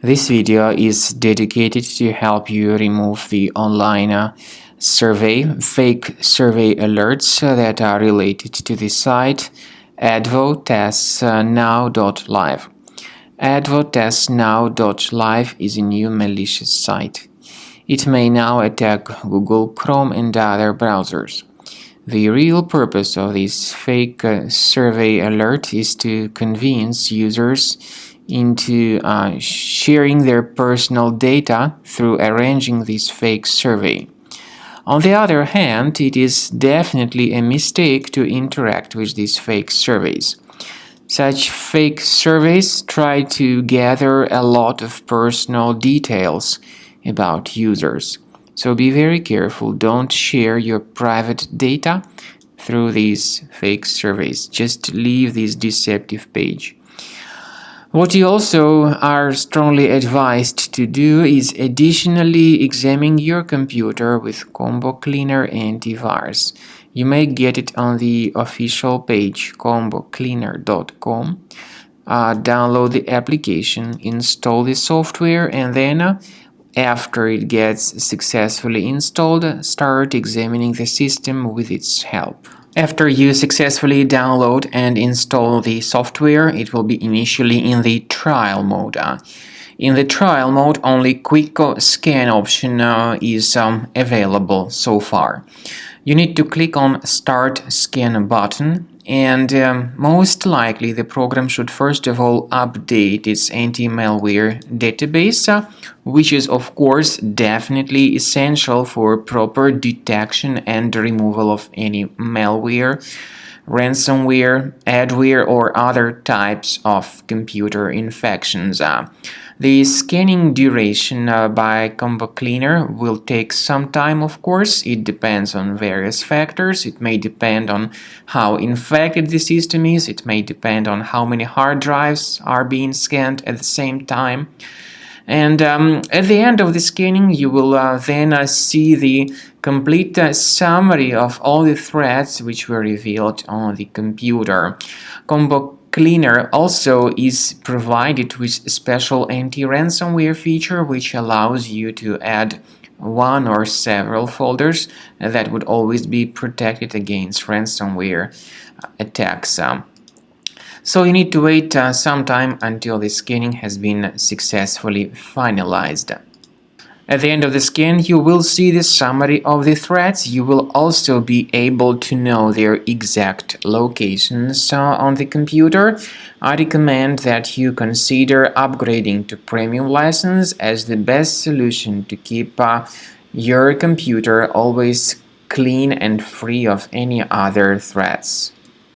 This video is dedicated to help you remove the online fake survey alerts that are related to the site Edvotesnow.live. Edvotesnow.live is a new malicious site. It may now attack Google, Chrome, and other browsers. The real purpose of this fake survey alert is to convince users into sharing their personal data through arranging this fake survey. On the other hand, it is definitely a mistake to interact with these fake surveys. Such fake surveys try to gather a lot of personal details about users. So be very careful, don't share your private data through these fake surveys. Just leave this deceptive page. What you also are strongly advised to do is additionally examine your computer with Combo Cleaner Antivirus. You may get it on the official page combocleaner.com. Download the application, install the software, and then after it gets successfully installed, start examining the system with its help. After you successfully download and install the software, it will be initially in the trial mode. In the trial mode, only Quick Scan option is available so far. You need to click on Start Scan button, and most likely the program should first of all update its anti-malware database, which is of course definitely essential for proper detection and removal of any malware, ransomware, adware, or other types of computer infections. The scanning duration by Combo Cleaner will take some time, of course. It depends on various factors. It may depend on how infected the system is. It may depend on how many hard drives are being scanned at the same time. And at the end of the scanning, you will then see the complete summary of all the threats which were revealed on the computer. Combo Cleaner also is provided with a special anti-ransomware feature which allows you to add one or several folders that would always be protected against ransomware attacks. So you need to wait some time until the scanning has been successfully finalized. At the end of the scan, you will see the summary of the threats. You will also be able to know their exact locations on the computer. I recommend that you consider upgrading to premium license as the best solution to keep your computer always clean and free of any other threats.